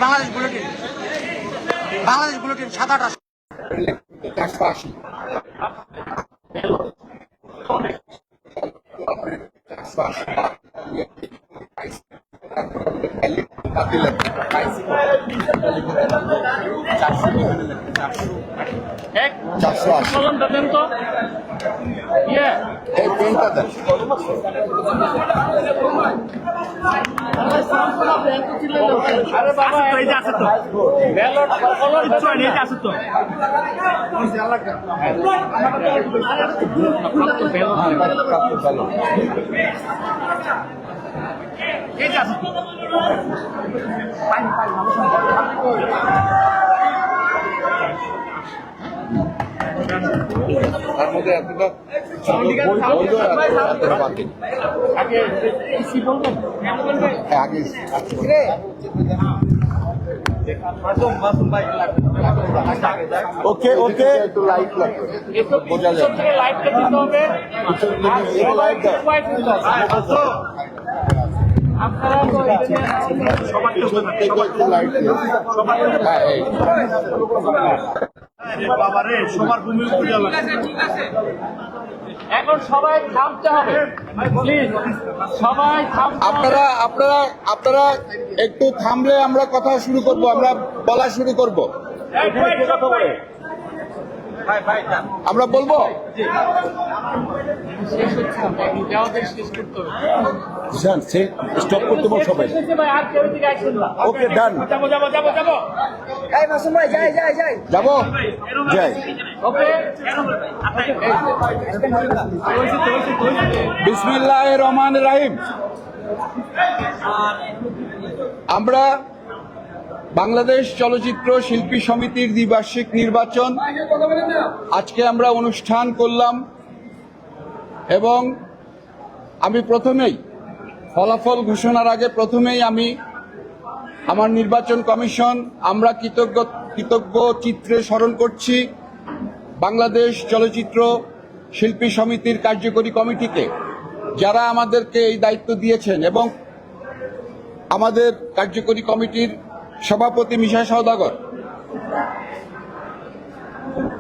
Bangladesh bulletin 7-8 480 তার মধ্যে এতটা ওকে ওকে একটু লাইট লাগবে বোঝা যায় এখন সবাই থামতে হবে, প্লিজ সবাই আপনারা আপনারা আপনারা একটু থামলে আমরা কথা শুরু করব, আমরা বলা শুরু করব, আমরা বলবো স্টপ করতে বল সবাই। ওকে ডান, যাবো যাই। বিসমিল্লাহির রহমানির রহিম। আমরা বাংলাদেশ চলচ্চিত্র শিল্পী সমিতির দ্বিবার্ষিক নির্বাচন আজকে আমরা অনুষ্ঠান করলাম এবং আমি প্রথমেই ফলাফল ঘোষণার আগে আমি আমার নির্বাচন কমিশন আমরা কৃতজ্ঞ চিত্রে স্মরণ করছি বাংলাদেশ চলচ্চিত্র শিল্পী সমিতির কার্যকরী কমিটিকে, যারা আমাদেরকে এই দায়িত্ব দিয়েছেন, এবং আমাদের কার্যকরী কমিটির সভাপতি মিশা সওদাগর।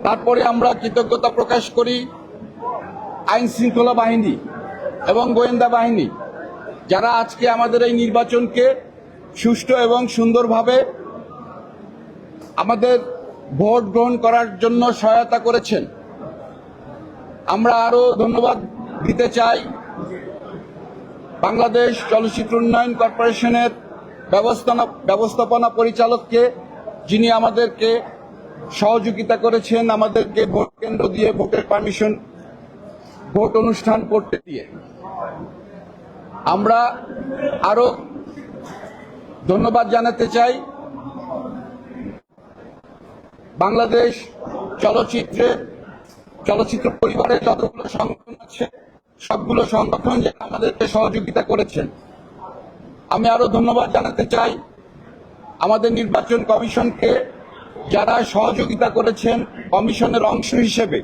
তারপরে আমরা কৃতজ্ঞতা প্রকাশ করি আইন শৃঙ্খলা বাহিনী এবং গোয়েন্দা বাহিনী, যারা আজকে আমাদের এই নির্বাচনকে সুষ্ঠু এবং সুন্দরভাবে আমাদের ভোট গ্রহণ করার জন্য সহায়তা করেছেন। আমরা আরো ধন্যবাদ দিতে চাই বাংলাদেশ চলচ্চিত্র উন্নয়ন কর্পোরেশনের ব্যবস্থাপনা পরিচালককে, যিনি আমাদেরকে সহযোগিতা করেছেন, আমাদেরকে ভোট কেন্দ্র দিয়ে ভোটের পারমিশন, ভোট অনুষ্ঠান করতে দিয়ে। আমরা আরো ধন্যবাদ জানাতে চাই বাংলাদেশ চলচ্চিত্র পরিবারের যতগুলো সংগঠন আছে সবগুলো সংগঠন যারা আমাদেরকে সহযোগিতা করেছেন। আমি আরো ধন্যবাদ জানাতে চাই আমাদের নির্বাচন কমিশনকে, যারা সহযোগিতা করেছেন কমিশনের অংশ হিসেবে।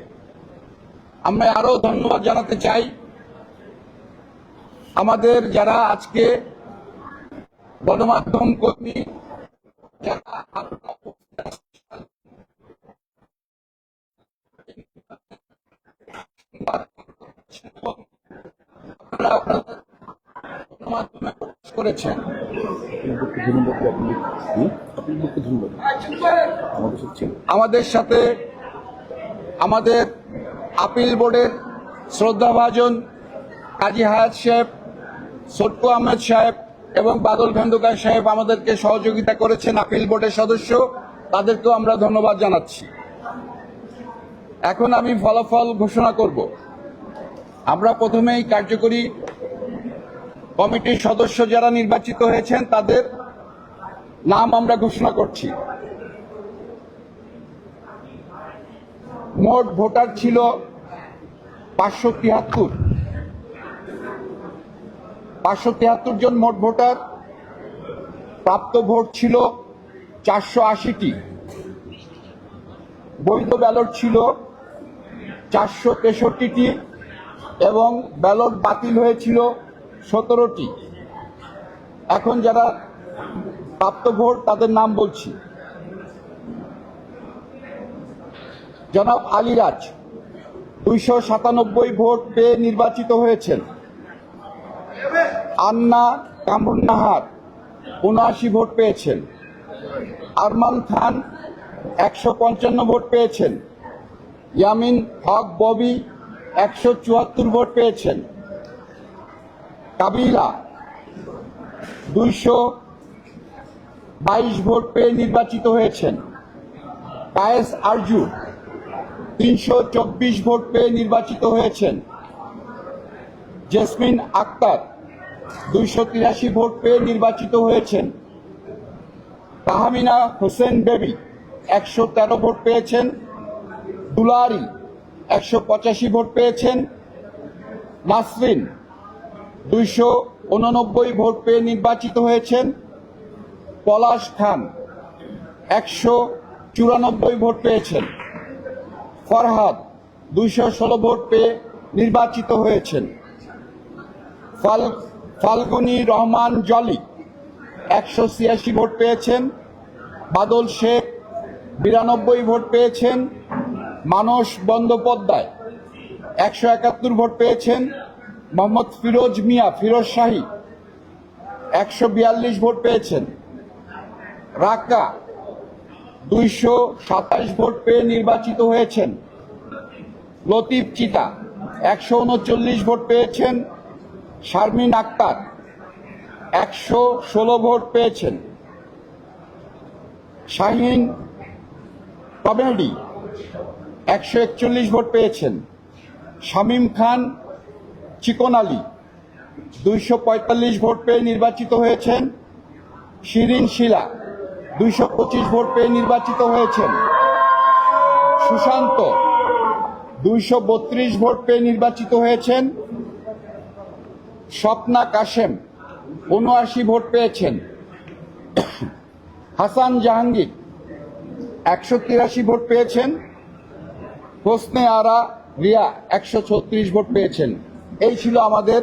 আমরা আরো ধন্যবাদ জানাতে চাই আমাদের যারা আজকে গণমাধ্যম কর্মী, যারা করেছেন। আমাদের সাথে আমাদের আপিল বোর্ডের শ্রদ্ধাভাজন কাজী হায়াত সাহেব, সটকু আহমেদ সাহেব এবং বাদল খন্দকার সাহেব আমাদেরকে সহযোগিতা করেছেন, আপিল বোর্ডের সদস্য, তাদেরকেও আমরা ধন্যবাদ জানাচ্ছি। এখন আমি ফলাফল ঘোষণা করব। আমরা প্রথমেই কার্যকরী কমিটির সদস্য যারা নির্বাচিত হয়েছেন তাদের নাম আমরা ঘোষণা করছি। মোট ভোটার ছিল 573 জন মোট ভোটার। প্রাপ্ত ভোট ছিল 480টি, বৈধ ব্যালট ছিল 463টি এবং ব্যালট বাতিল হয়েছিল 17টি। এখন যারা প্রাপ্ত ভোট তাদের নাম বলছি। জনাব আলীরাজ 297 ভোট পেয়ে নির্বাচিত হয়েছেন। আন্না কামরুন্নাহার 79 ভোট পেয়েছেন। আরমান খান 155 ভোট পেয়েছেন। ইয়ামিন হক ববি 174 ভোট পেয়েছেন। কাবিলা 222 ভোট পেয়ে নির্বাচিত হয়েছেন। কায়েস আরজু 324 ভোট পেয়ে নির্বাচিত হয়েছেন। জেসমিন আক্তার 283 ভোট পেয়ে নির্বাচিত হয়েছেন। তাহমিনা হোসেন বেবি 113 ভোট পেয়েছেন। দুলারি 185 ভোট পেয়েছেন। নাসরিন 289 ভোট পেয়ে নির্বাচিত হয়েছেন। পলাশ খান 194 ভোট পেয়েছেন। ফরহাদ 216 ভোট পেয়ে নির্বাচিত হয়েছেন। ফাল্গুনী রহমান জলি 186 ভোট পেয়েছেন। বাদল শেখ 92 ভোট পেয়েছেন। মানস বন্দ্যোপাধ্যায় 171 ভোট পেয়েছেন। মোহাম্মদ ফিরোজ মিয়া ফিরোজ শাহী 142 ভোট পেয়েছেন। রাকা 227 ভোট পেয়ে নির্বাচিত হয়েছেন। লতিফ চিতা 139 ভোট পেয়েছেন। শারমিন আক্তার 116 ভোট পেয়েছেন। শাহিন কমেডি 141 ভোট পেয়েছেন। শামীম খান চিকন আলী 245 ভোট পেয়ে নির্বাচিত হয়েছেন। শিরিন শিলা 225 ভোট পেয়ে নির্বাচিত হয়েছেন। সুশান্ত 232 ভোট পেয়ে নির্বাচিত হয়েছেন। স্বপ্না কাশেম 79 ভোট পেয়েছেন। হাসান জাহাঙ্গীর 183 ভোট পেয়েছেন। হোসনে আরা রিয়া 136 ভোট পেয়েছেন। এই ছিল আমাদের